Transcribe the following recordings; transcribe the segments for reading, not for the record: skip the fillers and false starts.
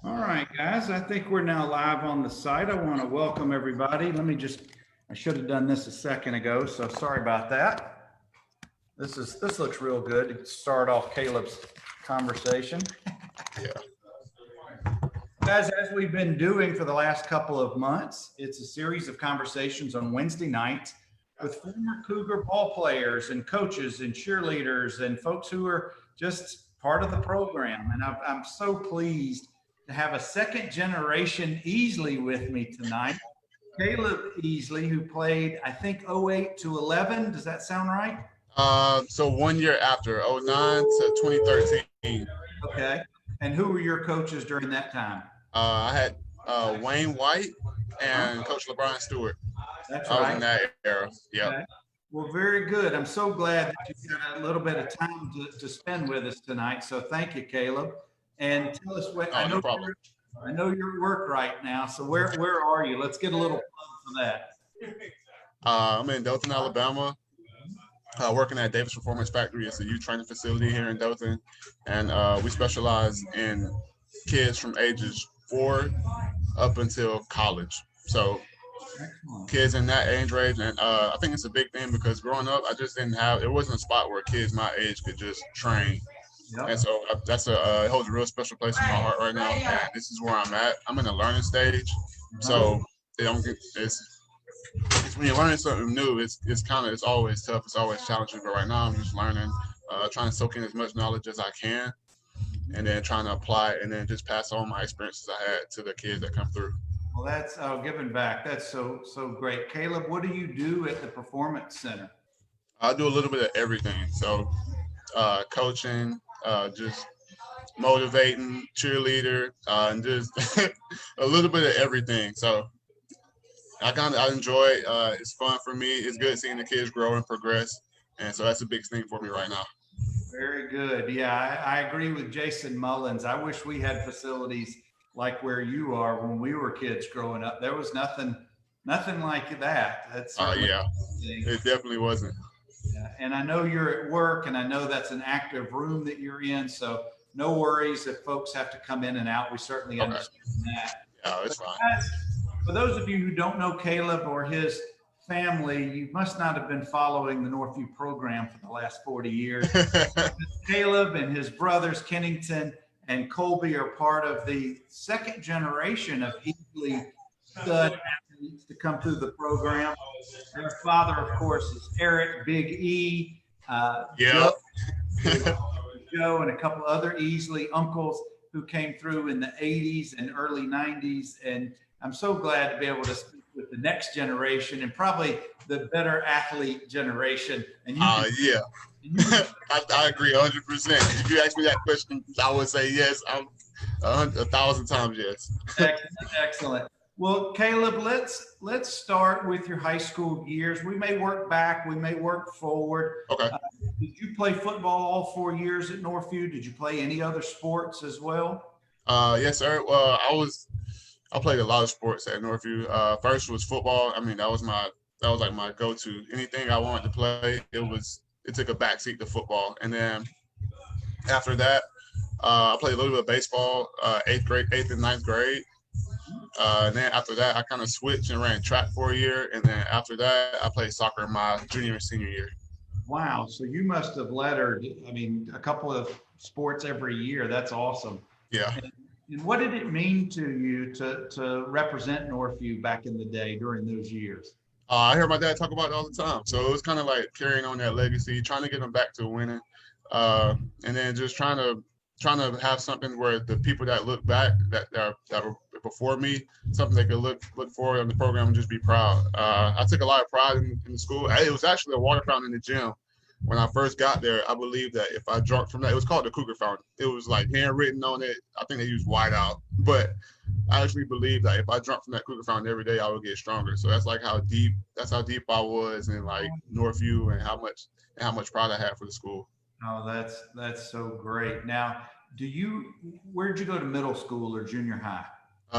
All right, guys, I think we're now live on the site. I want to welcome everybody. I should have done this a second ago, so sorry about that. This looks real good to start off Caleb's conversation. Yeah. Guys, as we've been doing for the last couple of months, it's a series of conversations on Wednesday nights with former Cougar ball players and coaches and cheerleaders and folks who are just part of the program. And I'm so pleased to have a second generation Easley with me tonight. Kaleb Easley, who played, I think, 08 to 11. Does that sound right? So 1 year after, 09 to 2013. Okay. And who were your coaches during that time? I had Wayne White and Coach LeBrian Stewart. That's I was right. in that era. Yeah. Okay. Well, very good. I'm so glad that you got a little bit of time to spend with us tonight. So thank you, Kaleb. And tell us what No problem. I know you're at work right now. So where are you? Let's get a little fun for that. I'm in Dothan, Alabama, working at Davis Performance Factory. It's a youth training facility here in Dothan, and we specialize in kids from ages 4 up until college. So kids in that age range, and I think it's a big thing because growing up, I just didn't have. It wasn't a spot where kids my age could just train. Yep. And so it holds a real special place in my heart right now. And this is where I'm at. I'm in the learning stage. So it's when you're learning something new, it's always tough. It's always challenging. But right now I'm just learning, trying to soak in as much knowledge as I can, and then trying to apply it and then just pass on my experiences I had to the kids that come through. Well, that's giving back. That's so great. Kaleb, what do you do at the Performance Center? I do a little bit of everything. So coaching, just motivating, cheerleader, and just a little bit of everything. So I enjoy it. It's fun for me. It's good seeing the kids grow and progress. And so that's a big thing for me right now. Very good. Yeah, I agree with Jason Mullins. I wish we had facilities like where you are when we were kids growing up. There was nothing like that. That's yeah, it definitely wasn't. Yeah. And I know you're at work, and I know that's an active room that you're in. So no worries if folks have to come in and out. We certainly understand that. Yeah, it's fine. Guys, for those of you who don't know Kaleb or his family, you must not have been following the Northview program for the last 40 years. Kaleb and his brothers, Kennington and Colby, are part of the second generation of Easley stud athletes to come through the program. Their father, of course, is Eric Big E, Joe, and a couple other Easley uncles who came through in the 80s and early 90s. And I'm so glad to be able to speak with the next generation and probably the better athlete generation. And yeah. I agree 100%. If you ask me that question, I would say yes. I'm 1,000 times yes. Excellent. Well, Kaleb, let's start with your high school years. We may work back, we may work forward. Okay. Did you play football all 4 years at Northview? Did you play any other sports as well? Yes, sir. Well, I played a lot of sports at Northview. First was football. I mean, that was like my go-to. Anything I wanted to play, it took a backseat to football. And then after that, I played a little bit of baseball, 8th and 9th grade. And then after that, I kind of switched and ran track for a year. And then after that, I played soccer my junior and senior year. Wow. So you must have lettered, a couple of sports every year. That's awesome. Yeah. And what did it mean to you to represent Northview back in the day during those years? I hear my dad talk about it all the time. So it was kind of like carrying on that legacy, trying to get them back to winning. And then just trying to have something where the people that look back that were before me, something they could look forward on the program and just be proud. I took a lot of pride in the school. It was actually a water fountain in the gym. When I first got there, I believed that if I drunk from that, it was called the Cougar fountain. It was like handwritten on it. I think they used white out, but I actually believed that if I drank from that Cougar fountain every day, I would get stronger. So that's how deep I was in like Northview and how much pride I had for the school. Oh, that's so great. Now, where'd you go to middle school or junior high?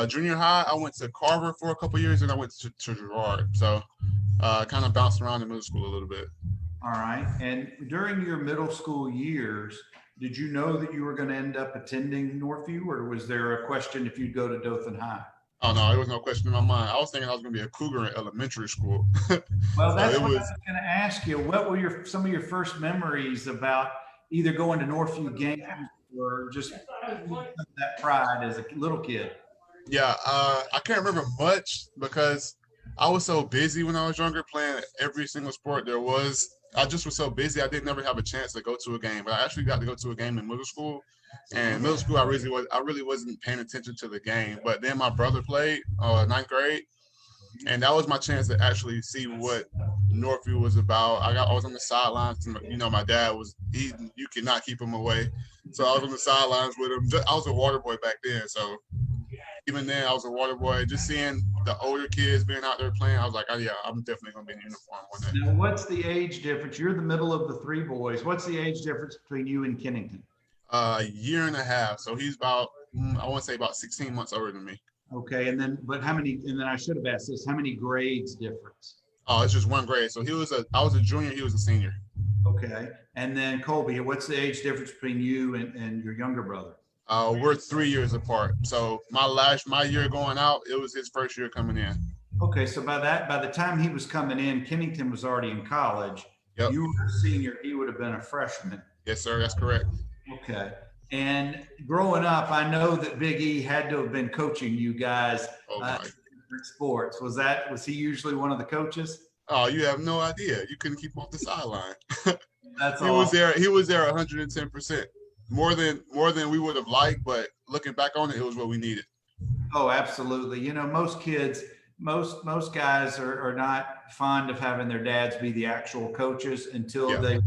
Junior high, I went to Carver for a couple years, and I went to Girard. So kind of bounced around in middle school a little bit. All right. And during your middle school years, Did you know that you were going to end up attending Northview, or was there a question if you'd go to Dothan High? Oh no, there was no question in my mind. I was thinking I was gonna be a Cougar in elementary school. Well, So that's it what I was was going to ask you. What were some of your first memories about either going to Northview games or just that pride as a little kid? yeah, I can't remember much because I was so busy when I was younger playing every single sport there was. I just was so busy I didn't never have a chance to go to a game. But I actually got to go to a game in middle school. And middle school I really wasn't paying attention to the game. But then my brother played ninth grade, and that was my chance to actually see what Northview was about. I was on the sidelines. You know, my dad was you could not keep him away, so I was on the sidelines with him. I was a water boy back then, so even then I was a water boy. Just seeing the older kids being out there playing, I was like, oh yeah, I'm definitely gonna be in uniform one day. Now, what's the age difference? You're the middle of the three boys. What's the age difference between you and Kennington? A year and a half, so he's about I want to say about 16 months older than me. Okay, and then but how many? And then I should have asked this: how many grades difference? Oh, it's just one grade. So I was a junior, he was a senior. Okay, and then Colby, what's the age difference between you and your younger brother? We're 3 years apart. So my year going out, it was his first year coming in. Okay, so by the time he was coming in, Kennington was already in college. Yep. You were a senior. He would have been a freshman. Yes, sir. That's correct. Okay. And growing up, I know that Big E had to have been coaching you guys Oh in my. different sports. Was he usually one of the coaches? Oh, you have no idea. You couldn't keep him off the sideline. That's He was there. He was there 110%. More than we would have liked, but looking back on it, it was what we needed. Oh, absolutely. You know, most kids, most guys are not fond of having their dads be the actual coaches until Yeah. they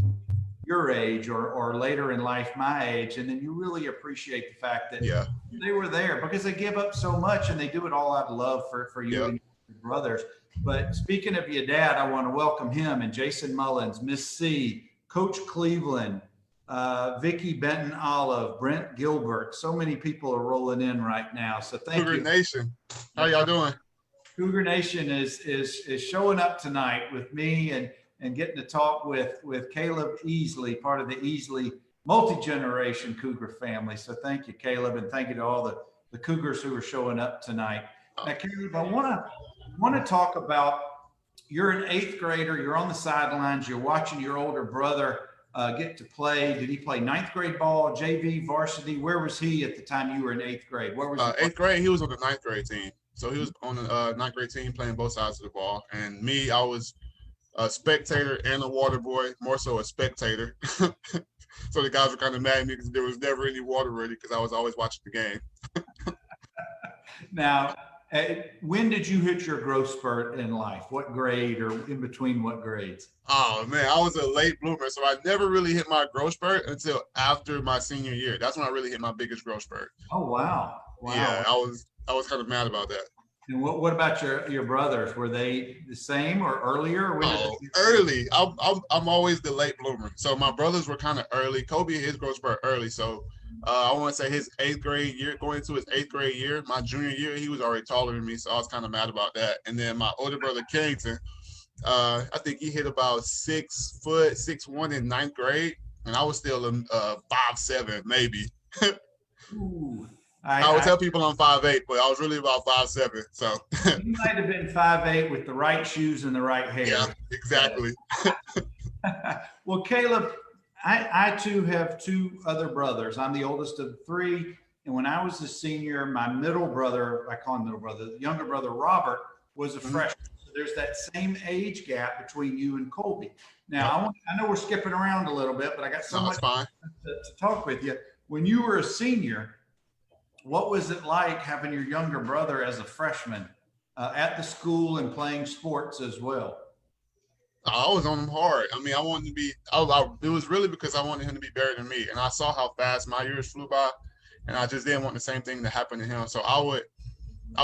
your age or later in life, my age. And then you really appreciate the fact that Yeah. they were there because they give up so much and they do it all out of love for you Yeah. and your brothers. But speaking of your dad, I want to welcome him and Jason Mullins, Miss C, Coach Cleveland, Vicky Benton Olive, Brent Gilbert. So many people are rolling in right now. So thank Cougar you. Nation. How y'all doing? Cougar Nation is showing up tonight with me and getting to talk with Kaleb Easley, part of the Easley multi-generation Cougar family. So thank you, Kaleb, and thank you to all the Cougars who are showing up tonight. Now, Kaleb, I want to talk about you're an eighth grader. You're on the sidelines. You're watching your older brother get to play. Did he play ninth grade ball, JV, varsity? Where was he at the time you were in eighth grade? Where was eighth grade? He was on the ninth grade team. So he was on the ninth grade team playing both sides of the ball. And me, I was a spectator and a water boy, more so a spectator. So the guys were kind of mad at me because there was never any water ready because I was always watching the game. Now, when did you hit your growth spurt in life? What grade or in between what grades? Oh man, I was a late bloomer, so I never really hit my growth spurt until after my senior year. That's when I really hit my biggest growth spurt. Oh, wow. Wow. Yeah, I was kind of mad about that. And what about your brothers? Were they the same or earlier? Or Early. I'm always the late bloomer. So my brothers were kind of early. Kobe hit his growth spurt early. So I want to say his eighth grade year, going into his eighth grade year, my junior year, he was already taller than me. So I was kind of mad about that. And then my older brother, Kennington, I think he hit about 6 foot, 6'1" in ninth grade. And I was still 5'7", maybe. Ooh. I would tell people I'm 5'8", but I was really about 5'7". So you might have been 5'8" with the right shoes and the right hair. Yeah, exactly. Well, Kaleb, I too have two other brothers. I'm the oldest of three. And when I was a senior, my middle brother, I call him middle brother, the younger brother, Robert, was a freshman. So there's that same age gap between you and Colby. Now, I know we're skipping around a little bit, but I got so much to talk with you. When you were a senior, what was it like having your younger brother as a freshman at the school and playing sports as well? I was on him hard. I mean, I wanted to be. It was really because I wanted him to be better than me, and I saw how fast my years flew by, and I just didn't want the same thing to happen to him. So I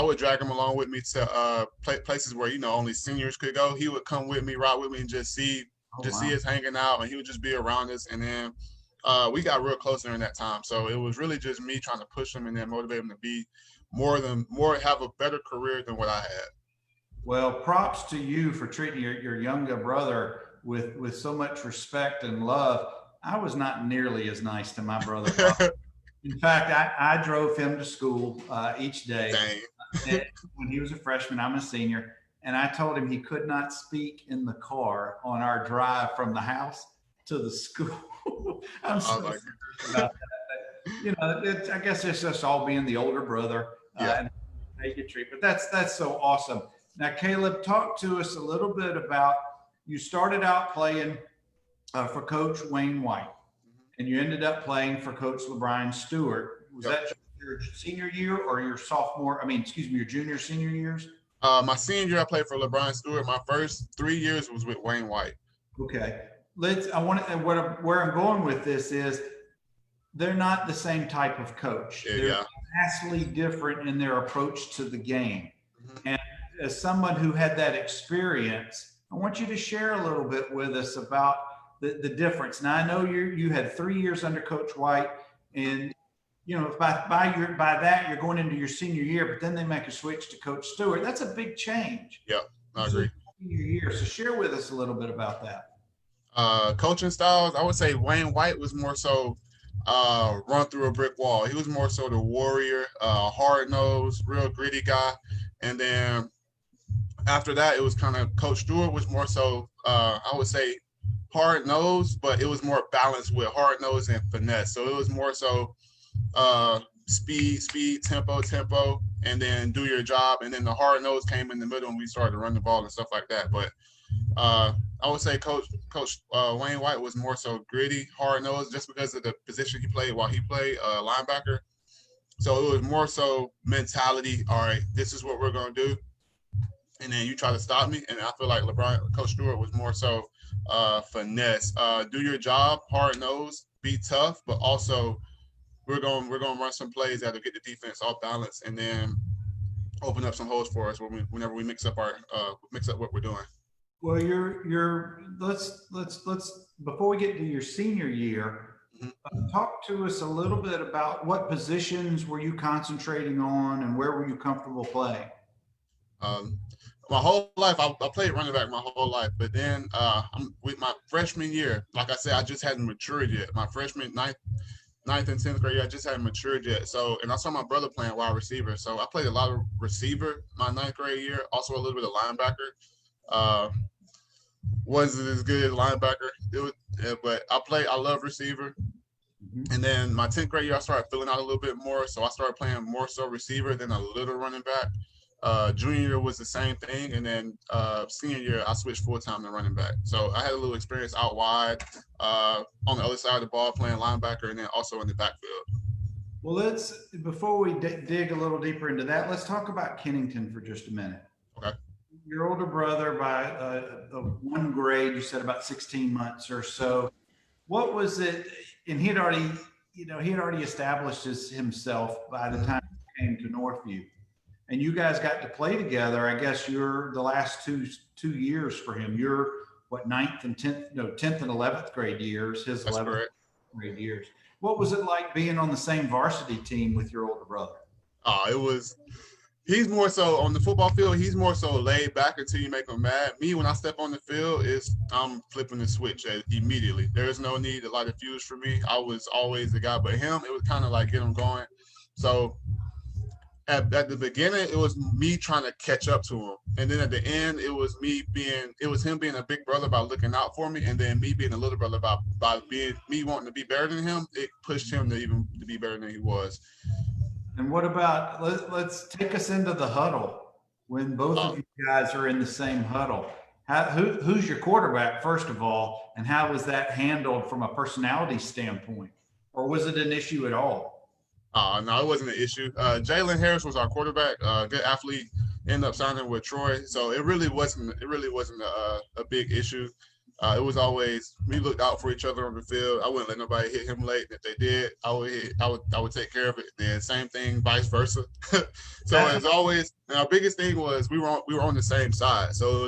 would drag him along with me to places where only seniors could go. He would come with me, ride with me, and just see us hanging out, and he would just be around us, and then. We got real close during that time. So it was really just me trying to push him and then motivate him to be have a better career than what I had. Well, props to you for treating your younger brother with so much respect and love. I was not nearly as nice to my brother. In fact, I drove him to school each day. Dang. When he was a freshman, I'm a senior, and I told him he could not speak in the car on our drive from the house to the school. I'm I so was like, sorry about that. I guess it's just all being the older brother yeah. and make it treat. But that's so awesome. Now, Kaleb, talk to us a little bit about you started out playing for Coach Wayne White, and you ended up playing for Coach LeBrian Stewart. Was Yep. that your senior year or your sophomore? I mean, excuse me, your junior, senior years? My senior year, I played for LeBrian Stewart. My first 3 years was with Wayne White. Okay. I want to, where I'm going with this is they're not the same type of coach. They're Yeah. vastly different in their approach to the game. Mm-hmm. And as someone who had that experience, I want you to share a little bit with us about the difference. Now, I know you had 3 years under Coach White, and by that you're going into your senior year, but then they make a switch to Coach Stewart. That's a big change. Yeah, I agree. Senior year. So share with us a little bit about that. Coaching styles, I would say Wayne White was more so run through a brick wall. He was more so the warrior, hard-nosed, real gritty guy. And then after that, it was kind of Coach Stewart was more so, I would say, hard-nosed, but it was more balanced with hard-nosed and finesse. So it was more so speed, tempo, and then do your job. And then the hard-nose came in the middle and we started to run the ball and stuff like that. But I would say Coach Wayne White was more so gritty, hard-nosed, just because of the position he played while he played linebacker. So it was more so mentality. All right, this is what we're going to do. And then you try to stop me. And I feel like Coach Stewart was more so finesse. Do your job, hard-nosed, be tough, but also we're going to run some plays that'll get the defense off balance and then open up some holes for us whenever we mix up what we're doing. Well, let's before we get to your senior year, talk to us a little bit about what positions were you concentrating on and where were you comfortable playing? My whole life, I played running back my whole life, but then with my freshman year, like I said, I just hadn't matured yet. My freshman, ninth and 10th grade year, I just hadn't matured yet. So, and I saw my brother playing wide receiver. So I played a lot of receiver my 9th grade year, also a little bit of linebacker. Wasn't as good as linebacker, but I love receiver. And then my 10th grade year, I started filling out a little bit more. So I started playing more so receiver than a little running back. Junior year was the same thing. And then senior year, I switched full-time to running back. So I had a little experience out wide on the other side of the ball playing linebacker and then also in the backfield. Well, before we dig a little deeper into that, let's talk about Kennington for just a minute. Okay. Your older brother by one grade, you said about 16 months or so. What was it? And he had already established himself by the time he came to Northview. And you guys got to play together. I guess you're the last two years for him. You're what, 9th and 10th and 11th grade years, his That's 11th correct. grade years. What was it like being on the same varsity team with your older brother? He's more so on the football field. He's more so laid back until you make him mad. Me, when I step on the field, I'm flipping the switch immediately. There's no need to light a fuse for me. I was always the guy, but him, it was kind of like get him going. So at the beginning, it was me trying to catch up to him, and then at the end, it was him being a big brother by looking out for me, and then me being a little brother by being me wanting to be better than him. It pushed him to be better than he was. And what about, let's take us into the huddle when both of you guys are in the same huddle. Who's your quarterback, first of all, and how was that handled from a personality standpoint? Or was it an issue at all? No, it wasn't an issue. Jalen Harris was our quarterback, good athlete, ended up signing with Troy. So it really wasn't a big issue. It was always, we looked out for each other on the field. I wouldn't let nobody hit him late. If they did, I would take care of it. Then same thing, vice versa. So as always, and our biggest thing was we were on the same side. So it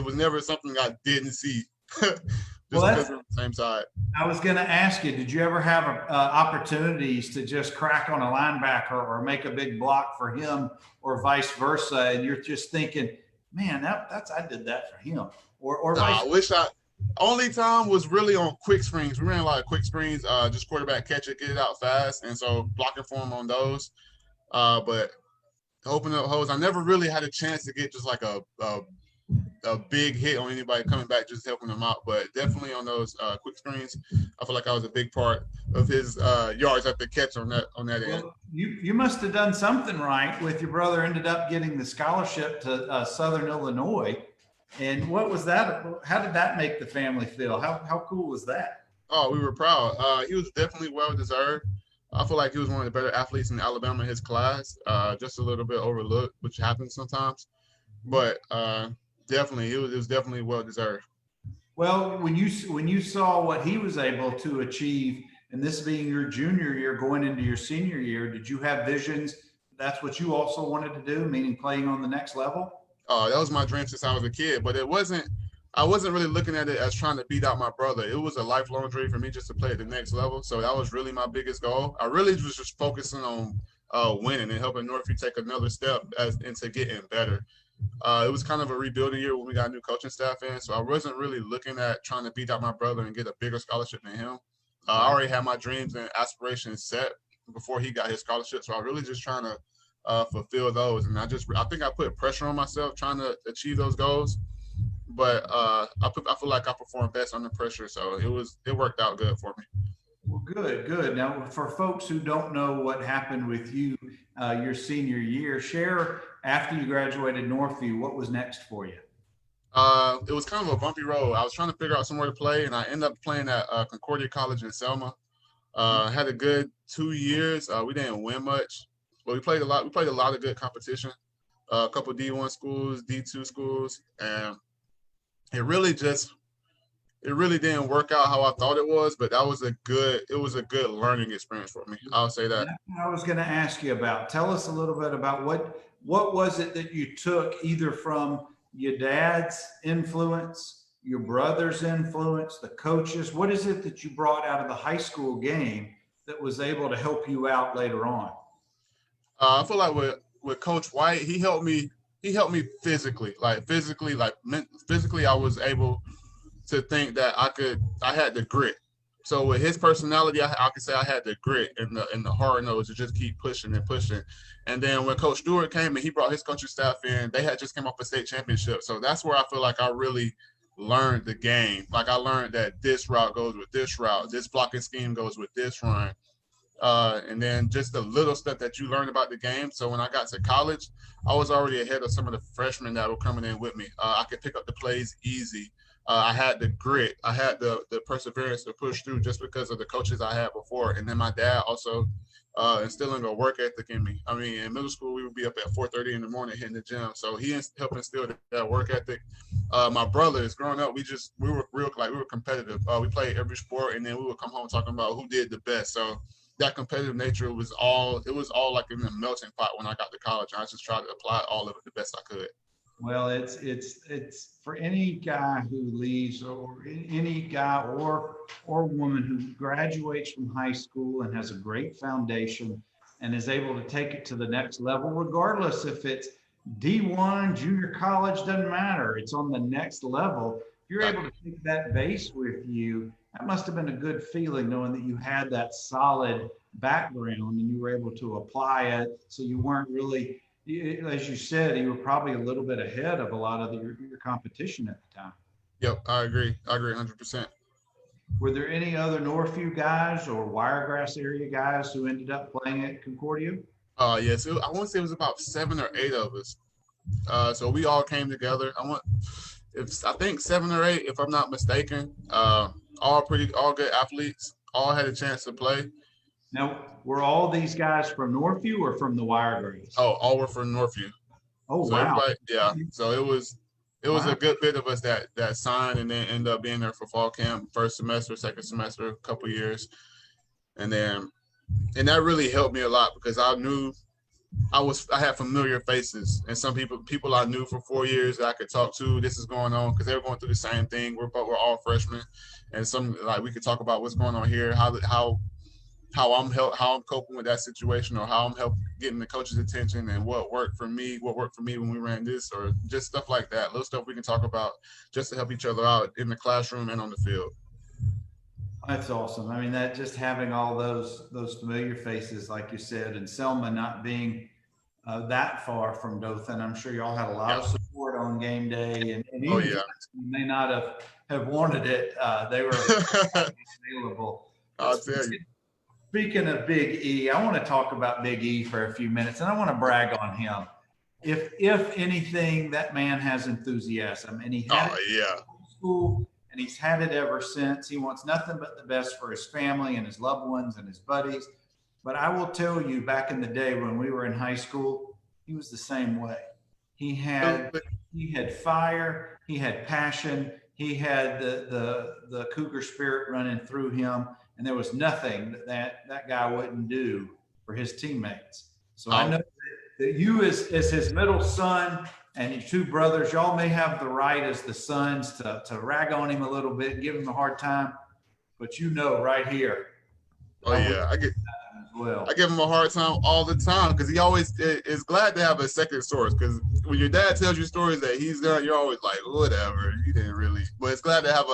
was never something I didn't see. Because we're on the same side. I was going to ask you, did you ever have opportunities to just crack on a linebacker or make a big block for him or vice versa? And you're just thinking, man, I did that for him. Or I wish Only time was really on quick screens. We ran a lot of quick screens, just quarterback catch it, get it out fast, and so blocking for him on those. But open up holes, I never really had a chance to get just like a big hit on anybody coming back, just helping them out. But definitely on those quick screens, I feel like I was a big part of his yards after catch on that end. Well, you must have done something right with your brother ended up getting the scholarship to Southern Illinois. And what was that? How did that make the family feel? How cool was that? Oh, we were proud. He was definitely well deserved. I feel like he was one of the better athletes in Alabama in his class. Just a little bit overlooked, which happens sometimes. But definitely, it was definitely well deserved. Well, when you saw what he was able to achieve, and this being your junior year going into your senior year, did you have visions? That's what you also wanted to do, meaning playing on the next level? That was my dream since I was a kid, but I wasn't really looking at it as trying to beat out my brother. It was a lifelong dream for me just to play at the next level. So that was really my biggest goal. I really was just focusing on winning and helping Northview take another step into getting better. It was kind of a rebuilding year when we got a new coaching staff in. So I wasn't really looking at trying to beat out my brother and get a bigger scholarship than him. I already had my dreams and aspirations set before he got his scholarship. So I really just trying to fulfill those. And I think I put pressure on myself trying to achieve those goals. But I feel like I performed best under pressure. So it worked out good for me. Well, good. Now, for folks who don't know what happened with you your senior year, share after you graduated Northview, what was next for you? It was kind of a bumpy road. I was trying to figure out somewhere to play, and I ended up playing at Concordia College in Selma. Had a good 2 years. We didn't win much, but we played a lot. We played a lot of good competition. A couple D1 schools, D2 schools, and it really didn't work out how I thought it was. But it was a good learning experience for me. I'll say that. I was going to ask you about. Tell us a little bit about what was it that you took either from your dad's influence, your brother's influence, the coaches. What is it that you brought out of the high school game that was able to help you out later on? I feel like with Coach White, he helped me physically. Physically, I was able to think that I had the grit. So with his personality, I could say I had the grit and the hard nose to just keep pushing and pushing. And then when Coach Stewart came and he brought his coaching staff in, they had just came off a state championship. So that's where I feel like I really learned the game. Like I learned that this route goes with this route, this blocking scheme goes with this run. And then just the little stuff that you learn about the game. So when I got to college, I was already ahead of some of the freshmen that were coming in with me. I could pick up the plays easy. I had the grit. I had the perseverance to push through just because of the coaches I had before. And then my dad also instilling a work ethic in me. I mean, in middle school, we would be up at 4:30 in the morning hitting the gym. So he helped instill that work ethic. My brothers, growing up, we were competitive. We played every sport, and then we would come home talking about who did the best. So that competitive nature was all like in the melting pot when I got to college. I just tried to apply all of it the best I could. Well, it's for any guy who leaves, or any guy or woman who graduates from high school and has a great foundation and is able to take it to the next level, regardless if it's D1, junior college, doesn't matter. It's on the next level. If you're able to take that base with you, that must have been a good feeling knowing that you had that solid background and you were able to apply it. So you weren't really, as you said, you were probably a little bit ahead of a lot of your competition at the time. Yep, I agree 100%. Were there any other Northview guys or Wiregrass area guys who ended up playing at Concordia? Yes, I want to say it was about 7 or 8 of us. So we all came together. I think 7 or 8, if I'm not mistaken. All good athletes. All had a chance to play. Now, were all these guys from Northview or from the Wiregrass? Oh, all were from Northview. Oh, so wow. Yeah. So it was a good bit of us that signed and then ended up being there for fall camp, first semester, second semester, a couple years. And that really helped me a lot because I knew I had familiar faces and some people I knew for 4 years that I could talk to. This is going on because they were going through the same thing. We're all freshmen, and we could talk about what's going on here, how I'm coping with that situation, or how I'm getting the coach's attention and what worked for me when we ran this, or just stuff like that. Little stuff we can talk about just to help each other out in the classroom and on the field. That's awesome. I mean, that just having all those familiar faces, like you said, and Selma not being that far from Dothan, I'm sure y'all had a lot of support on game day, and even if you may not have wanted it, they were available. I'll tell you. Speaking of Big E, I want to talk about Big E for a few minutes, and I want to brag on him. If anything, that man has enthusiasm, and he had it in school, and he's had it ever since. He wants nothing but the best for his family and his loved ones and his buddies. But I will tell you, back in the day when we were in high school, he was the same way. He had fire, he had passion, he had the Cougar spirit running through him, and there was nothing that guy wouldn't do for his teammates. So I know that you, as his middle son, and your two brothers, y'all may have the right as the sons to rag on him a little bit, give him a hard time, but right here. I give him a hard time all the time because he always is glad to have a second source. Because when your dad tells you stories that he's done, you're always like, whatever, you didn't really. But it's glad to have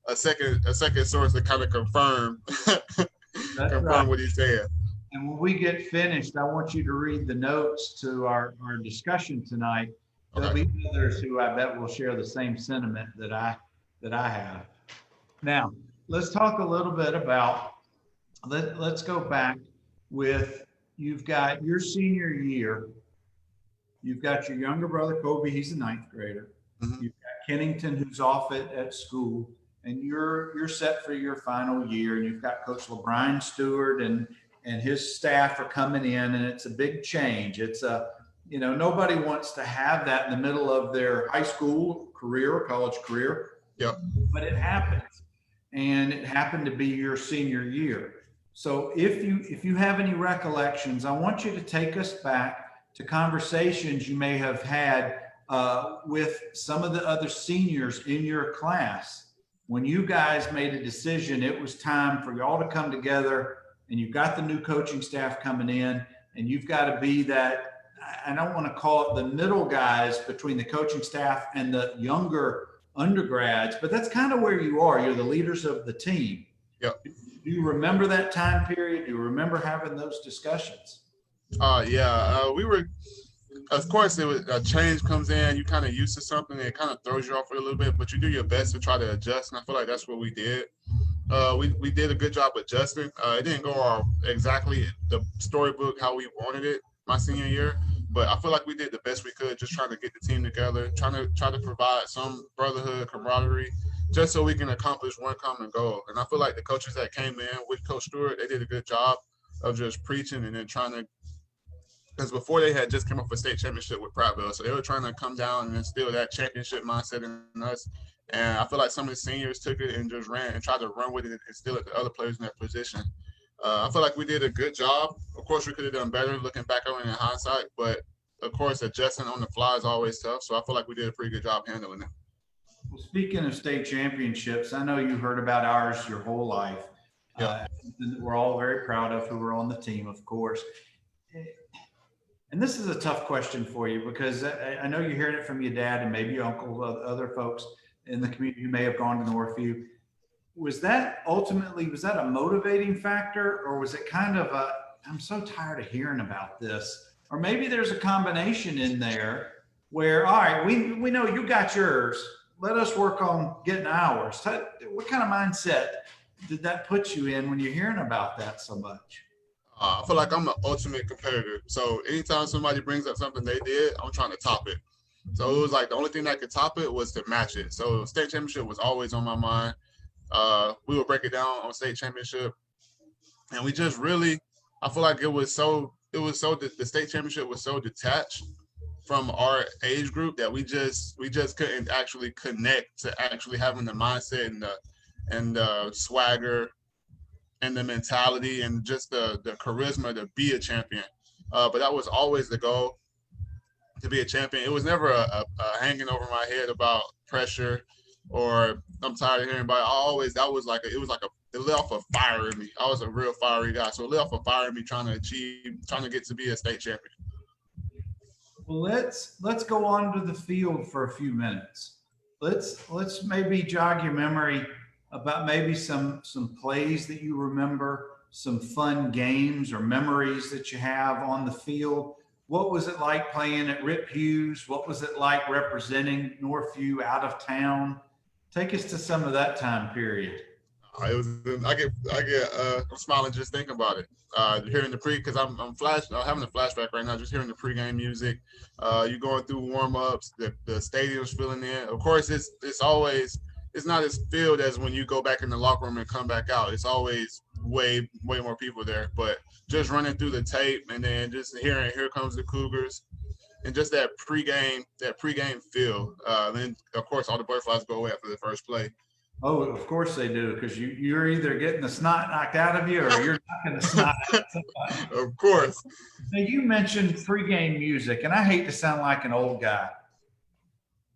a second source to kind of confirm what he's saying. And when we get finished, I want you to read the notes to our discussion tonight. There'll be others who I bet will share the same sentiment that I have. Now, let's talk a little bit about, let's go back with, you've got your senior year. You've got your younger brother, Kobe, he's a 9th grader. Mm-hmm. You've got Kennington, who's off at school, and you're set for your final year. And you've got Coach LeBrian, Stewart, and his staff are coming in, and it's a big change. It's nobody wants to have that in the middle of their high school career or college career. Yep. But it happens, and it happened to be your senior year. So if you have any recollections, I want you to take us back to conversations you may have had with some of the other seniors in your class when you guys made a decision. It was time for y'all to come together, and you've got the new coaching staff coming in, and you've got to be that, I don't want to call it the middle guys between the coaching staff and the younger undergrads, but that's kind of where you are. You're the leaders of the team. Yep. Do you remember that time period? Do you remember having those discussions? We were, of course, it was, a change comes in, you kind of used to something, and it kind of throws you off for a little bit, but you do your best to try to adjust, and I feel like that's what we did. We did a good job adjusting. It didn't go exactly the storybook how we wanted it my senior year, but I feel like we did the best we could, just trying to get the team together, trying to provide some brotherhood, camaraderie, just so we can accomplish one common goal. And I feel like the coaches that came in with Coach Stewart, they did a good job of just preaching and then trying to, because before they had just come up with a state championship with Prattville, so they were trying to come down and instill that championship mindset in us. And I feel like some of the seniors took it and just ran and tried to run with it and instill it to other players in that position. I feel like we did a good job. Of course, we could have done better looking back on it in hindsight, but of course, adjusting on the fly is always tough. So I feel like we did a pretty good job handling it. Well, speaking of state championships, I know you heard about ours your whole life. Yeah. We're all very proud of who were on the team, of course. And this is a tough question for you because I know you're hearing it from your dad and maybe your uncle, other folks in the community who may have gone to Northview. Was that a motivating factor, or was it kind of I'm so tired of hearing about this? Or maybe there's a combination in there where, all right, we know you got yours. Let us work on getting ours. What kind of mindset did that put you in when you're hearing about that so much? I feel like I'm an ultimate competitor. So anytime somebody brings up something they did, I'm trying to top it. So it was like the only thing that could top it was to match it. So state championship was always on my mind. We would break it down on state championship. And we just really, I feel like the state championship was so detached from our age group that we just couldn't actually connect to actually having the mindset and the swagger and the mentality and just the charisma to be a champion. But that was always the goal, to be a champion. It was never a hanging over my head about pressure or I'm tired of hearing about it. It was like lit off a fire in me. I was a real fiery guy, so it lit off a fire in me trying to get to be a state champion. Well, let's go on to the field for a few minutes. Let's maybe jog your memory about maybe some plays that you remember, some fun games or memories that you have on the field. What was it like playing at Rip Hughes? What was it like representing Northview out of town? Take us to some of that time period. It was. I'm smiling just thinking about it. Hearing the because I'm having a flashback right now. Just hearing the pregame music. You going through warm ups. The stadium's filling in. Of course, it's not as filled as when you go back in the locker room and come back out. It's always way more people there. But just running through the tape and then just hearing here comes the Cougars, and just that pregame feel. Then of course all the butterflies go away after the first play. Oh, of course they do, because you're either getting the snot knocked out of you or you're knocking the snot out of somebody. Of course. Now, you mentioned pregame music, and I hate to sound like an old guy.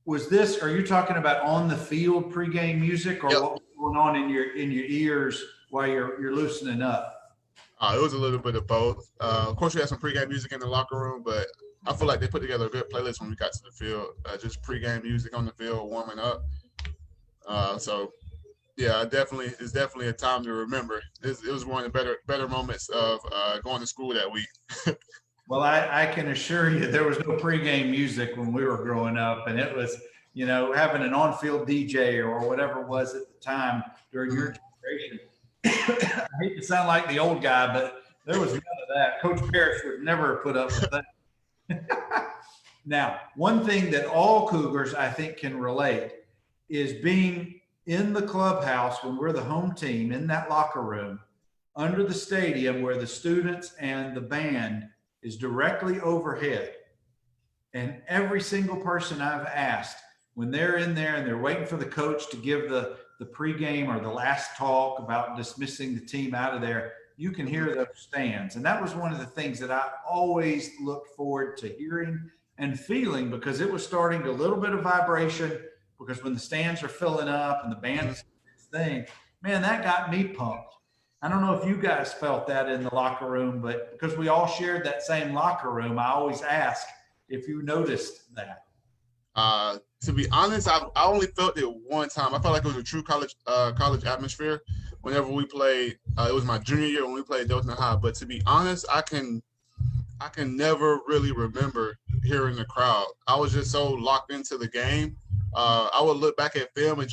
Are you talking about on the field pregame music, or Yep. what was going on in your ears while you're loosening up? It was a little bit of both. Of course, we had some pregame music in the locker room, but I feel like they put together a good playlist when we got to the field. Just pregame music on the field, warming up. So, yeah, it's definitely a time to remember. It was one of the better moments of going to school that week. Well, I can assure you there was no pregame music when we were growing up, and it was, having an on-field DJ or whatever it was at the time during your generation. I hate to sound like the old guy, but there was none of that. Coach Parrish would never put up with that. Now, one thing that all Cougars, I think, can relate is being in the clubhouse when we're the home team, in that locker room, under the stadium where the students and the band is directly overhead. And every single person I've asked, when they're in there and they're waiting for the coach to give the pregame or the last talk about dismissing the team out of there, you can hear those stands. And that was one of the things that I always looked forward to hearing and feeling, because it was starting to a little bit of vibration, because when the stands are filling up and the band is thing, man, that got me pumped. I don't know if you guys felt that in the locker room, but because we all shared that same locker room, I always ask if you noticed that. To be honest, I only felt it one time. I felt like it was a true college atmosphere whenever we played. It was my junior year when we played Dothan High. But to be honest, I can never really remember hearing the crowd. I was just so locked into the game. I would look back at film and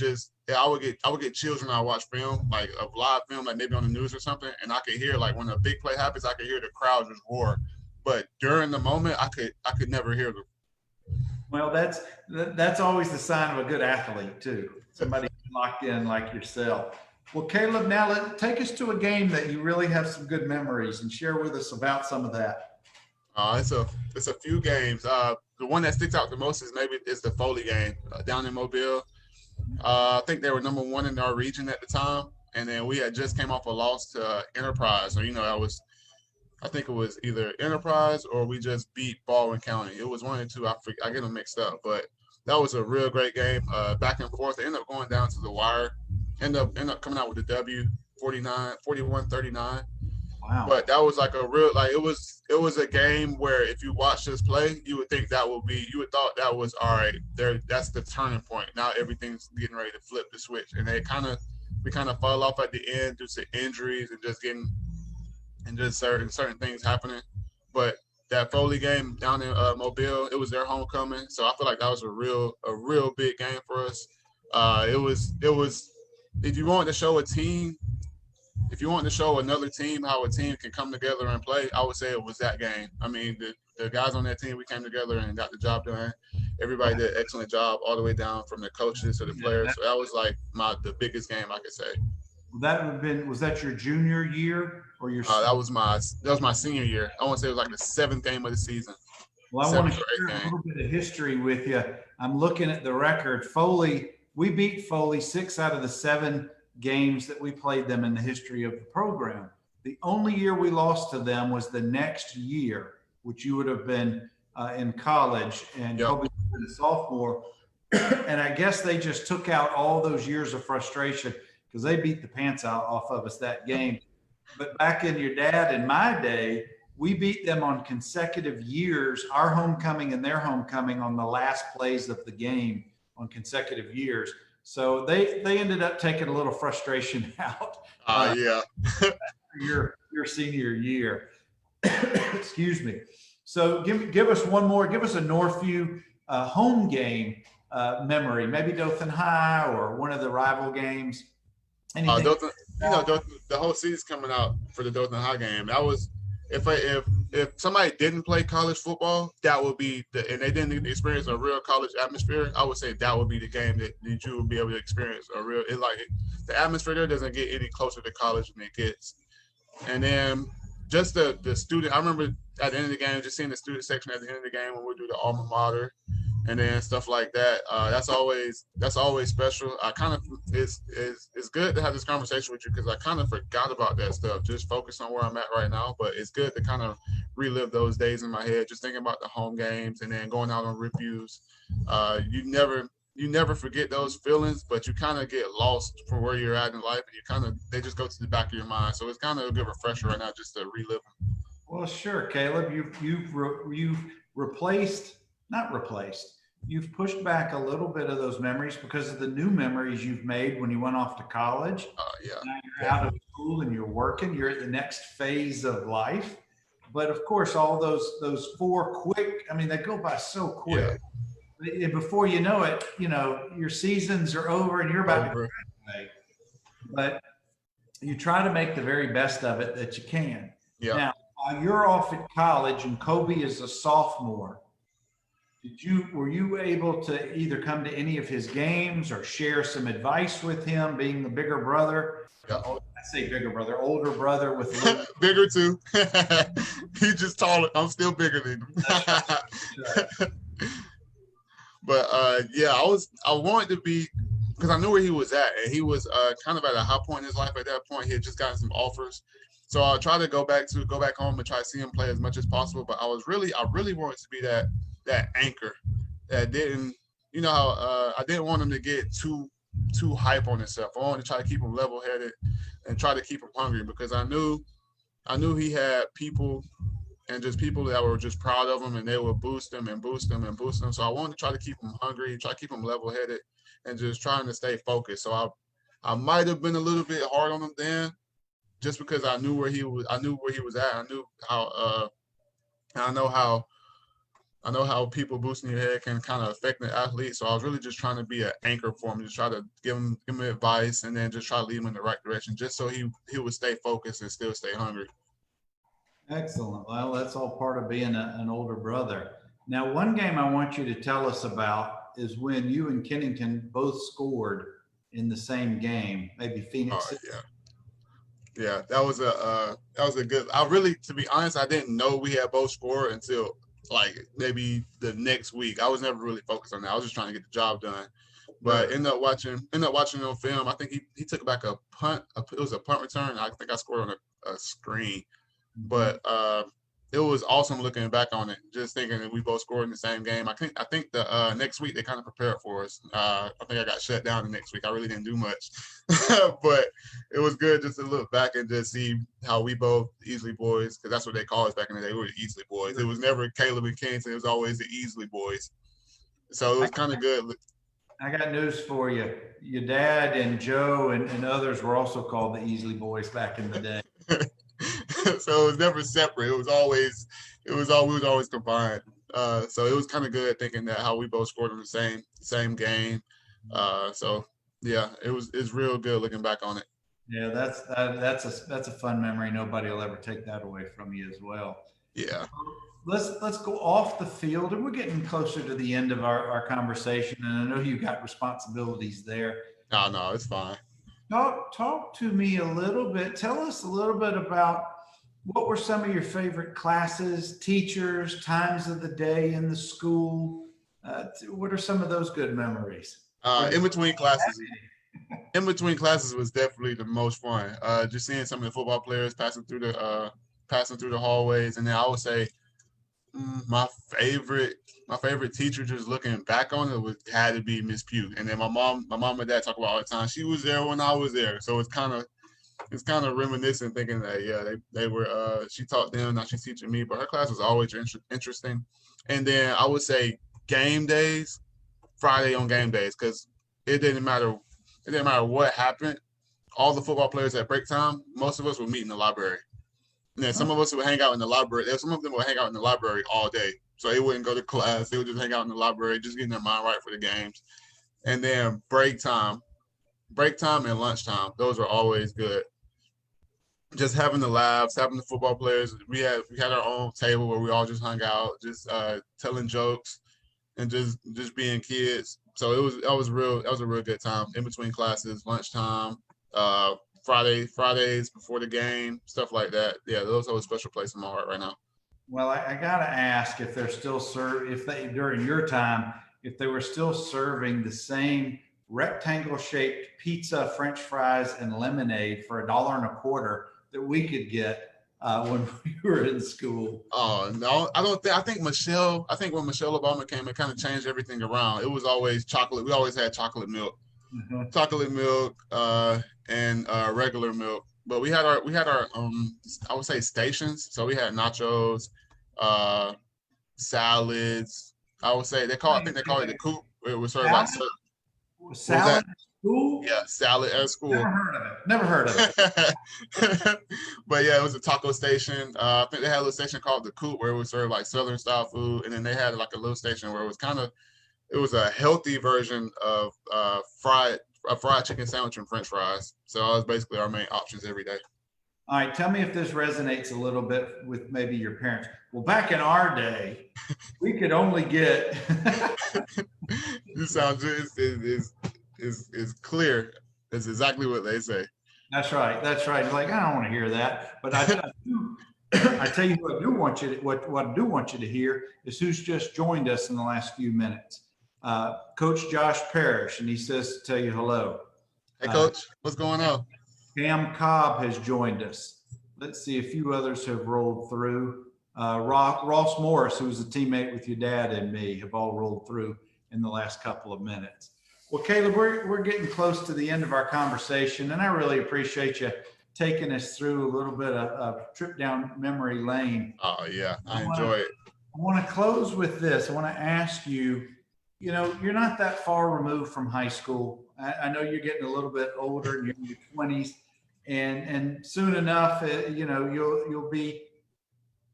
I would get chills when I watch film, like a live film, like maybe on the news or something, and I could hear, like, when a big play happens, I could hear the crowd just roar. But during the moment, I could never hear them. Well, that's always the sign of a good athlete too. Somebody locked in like yourself. Well, Kaleb, now take us to a game that you really have some good memories, and share with us about some of that. It's a few games. The one that sticks out the most is the Foley game down in Mobile. I think they were number 1 in our region at the time, and then we had just came off a loss to Enterprise. So I think it was either Enterprise or we just beat Baldwin County. It was one of the two. I get them mixed up, but that was a real great game. Back and forth. They ended up going down to the wire. End up coming out with the W, 41-39. Wow. But that was like a real, it was a game where if you watch this play, you would think you would thought that was all right. That's the turning point. Now everything's getting ready to flip the switch, and we kind of fell off at the end due to injuries and just certain things happening. But that Foley game down in Mobile, it was their homecoming, so I feel like that was a real big game for us. It was if you wanted to show a team. If you want to show another team how a team can come together and play, I would say it was that game. I mean, the guys on that team, we came together and got the job done. Everybody did an excellent job all the way down from the coaches to the players. So that was like the biggest game I could say. Was that your junior year or your? That was my senior year. I want to say it was like the 7th game of the season. Well, I want to share a little bit of history with you. I'm looking at the record. We beat Foley 6 out of the 7 games that we played them in the history of the program. The only year we lost to them was the next year, which you would have been in college, and Kobe was a sophomore. And I guess they just took out all those years of frustration, because they beat the pants off of us that game. But back in your dad and my day, we beat them on consecutive years, our homecoming and their homecoming on the last plays of the game on consecutive years. So they ended up taking a little frustration out Yeah. your senior year. Excuse me. So give us one more. Give us a Northview home game memory, maybe Dothan High or one of the rival games. Anything? Dothan, Dothan, the whole season's coming out for the Dothan High game. That was if somebody didn't play college football, that would be and they didn't experience a real college atmosphere. I would say that would be the game that you would be able to experience a real. The atmosphere there doesn't get any closer to college than it gets. And then just the student. I remember at the end of the game, just seeing the student section at the end of the game when we do the alma mater, and then stuff like that. That's always special. I kind of it's good to have this conversation with you because I kind of forgot about that stuff. Just focus on where I'm at right now, but it's good to kind of relive those days in my head. Just thinking about the home games and then going out on reviews. You never forget those feelings, but you kind of get lost from where you're at in life, and they just go to the back of your mind. So it's kind of a good refresher right now just to relive them. Well, sure, Kaleb. You've you've pushed back a little bit of those memories because of the new memories you've made when you went off to college. Yeah. Now you're out of school and you're working. You're at the next phase of life. But of course, all those 4 quick. I mean, they go by so quick. Yeah. Before you know it, your seasons are over and you're about to graduate. But you try to make the very best of it that you can. Yeah. Now, while you're off at college and Kobe is a sophomore, were you able to either come to any of his games or share some advice with him, being the bigger brother? Yeah. I say bigger brother, older brother with a little bigger too. He's just taller. I'm still bigger than him. But I wanted to be, because I knew where he was at, and he was kind of at a high point in his life at that point. He had just gotten some offers, so I tried to go back home and try to see him play as much as possible. But I really wanted to be that anchor that didn't, I didn't want him to get too hype on himself. I wanted to try to keep him level-headed and try to keep him hungry, because I knew he had people. And just people that were just proud of him, and they would boost him and boost him and boost him. So I wanted to try to keep him hungry, try to keep him level-headed, and just trying to stay focused. So I might have been a little bit hard on him then, just because I knew where he was. I knew where he was at. I knew how. I know how people boosting your head can kind of affect the athlete. So I was really just trying to be an anchor for him, just try to give him advice, and then just try to lead him in the right direction, just so he would stay focused and still stay hungry. Excellent. Well, that's all part of being an older brother. Now, one game I want you to tell us about is when you and Kennington both scored in the same game, maybe Phoenix. Yeah, that was a good. To be honest, I didn't know we had both scored until like maybe the next week. I was never really focused on that. I was just trying to get the job done. But ended up watching on film. I think he took back a punt. It was a punt return. I think I scored on a screen. But it was awesome looking back on it, just thinking that we both scored in the same game. I think the next week they kind of prepared for us. I think I got shut down the next week. I really didn't do much. But it was good just to look back and just see how we both, Easley boys, because that's what they called us back in the day. We were the Easley boys. It was never Kaleb and Kennington. It was always the Easley boys. So it was kind of good. I got news for you. Your dad and Joe and others were also called the Easley boys back in the day. So it was never separate. We was always combined. So it was kind of good thinking that how we both scored in the same game. So yeah, it's real good looking back on it. Yeah, that's a fun memory. Nobody will ever take that away from you as well. Yeah. Let's go off the field, and we're getting closer to the end of our conversation. And I know you got responsibilities there. No, it's fine. Talk to me a little bit. Tell us a little bit about what were some of your favorite classes, teachers, times of the day in the school. What are some of those good memories? In between classes was definitely the most fun. Just seeing some of the football players passing through the hallways, and then I would say My favorite teacher, just looking back on it, had to be Miss Pugh. And then my mom and dad talk about all the time. She was there when I was there, so it's kind of reminiscent, thinking that they were. She taught them, now she's teaching me. But her class was always interesting. And then I would say game days, Friday on game days, because it didn't matter. It didn't matter what happened. All the football players at break time, most of us would meet in the library. And then some of us would hang out in the library. Some of them would hang out in the library all day. So they wouldn't go to class. They would just hang out in the library, just getting their mind right for the games. And then break time and lunchtime, those are always good. Just having the laughs, having the football players. We had our own table where we all just hung out, just telling jokes and just being kids. So that was a real good time in between classes, lunchtime, Fridays before the game, stuff like that. Yeah, those have a special place in my heart right now. Well, I got to ask if they're still during your time, if they were still serving the same rectangle shaped pizza, French fries, and lemonade for $1.25 that we could get when we were in school. Oh no, I don't think. I think when Michelle Obama came, it kind of changed everything around. It was always chocolate. We always had chocolate milk, and regular milk. But we had our I would say stations. So we had nachos, salads. I would say I think they call it the coop. It was served like salad at school? Yeah, salad at school. Never heard of it. But yeah, it was a taco station. I think they had a little station called the Coop where it would serve like Southern style food, and then they had like a little station where it was a healthy version of fried chicken sandwich and French fries. So that was basically our main options every day. All right, tell me if this resonates a little bit with maybe your parents. Well, back in our day, we could only get. You sound is clear. It's exactly what they say. That's right. Like, I don't want to hear that, but I tell you what I do want you to hear is who's just joined us in the last few minutes. Coach Josh Parrish, and he says to tell you hello. Hey, Coach, what's going on? Cam Cobb has joined us. Let's see, a few others have rolled through. Ross Morris, who was a teammate with your dad and me, have all rolled through in the last couple of minutes. Well, Kaleb, we're getting close to the end of our conversation, and I really appreciate you taking us through a little bit of a trip down memory lane. Oh, yeah, I enjoy it. I want to close with this. I want to ask you, you're not that far removed from high school. I know you're getting a little bit older, and you're in your 20s, and soon enough, you'll be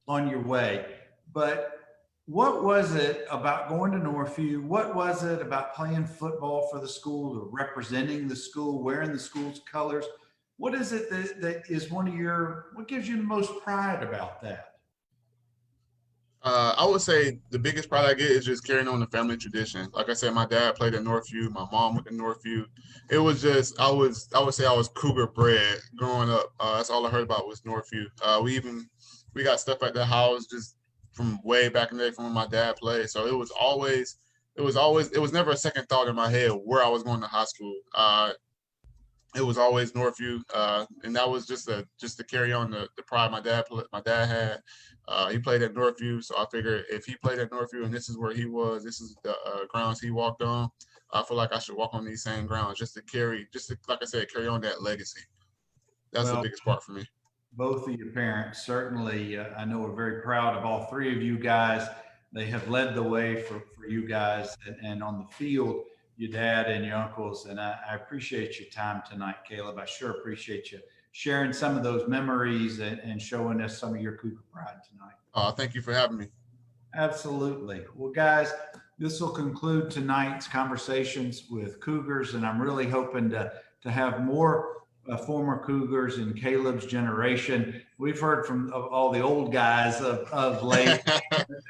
on your way. But what was it about going to Northview? What was it about playing football for the school, or representing the school, wearing the school's colors? What is it that is what gives you the most pride about that? I would say the biggest pride I get is just carrying on the family tradition. Like I said, my dad played at Northview. My mom went to Northview. It was just, I would say I was Cougar bred growing up. That's all I heard about was Northview. We got stuff at the house just from way back in the day from when my dad played. So it was never a second thought in my head where I was going to high school. It was always Northview, and that was just to carry on the pride my dad had. He played at Northview, so I figured if he played at Northview and this is where he was, this is the grounds he walked on, I feel like I should walk on these same grounds just to like I said, carry on that legacy. That's the biggest part for me. Both of your parents certainly, I know, are very proud of all three of you guys. They have led the way for you guys, and on the field, your dad and your uncles. And I appreciate your time tonight, Kaleb. I sure appreciate you sharing some of those memories and showing us some of your Cougar pride tonight. Thank you for having me. Absolutely. Well, guys, this will conclude tonight's conversations with Cougars, and I'm really hoping to have more former Cougars in Kaleb's generation. We've heard from all the old guys of late.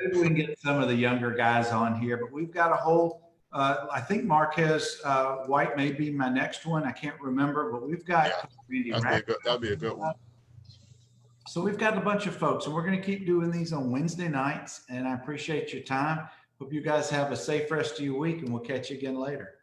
Maybe we can get some of the younger guys on here, but we've got a whole I think Marquez White may be my next one. I can't remember, but we've got that'd be a good one. So we've got a bunch of folks, and we're going to keep doing these on Wednesday nights. And I appreciate your time. Hope you guys have a safe rest of your week, and we'll catch you again later.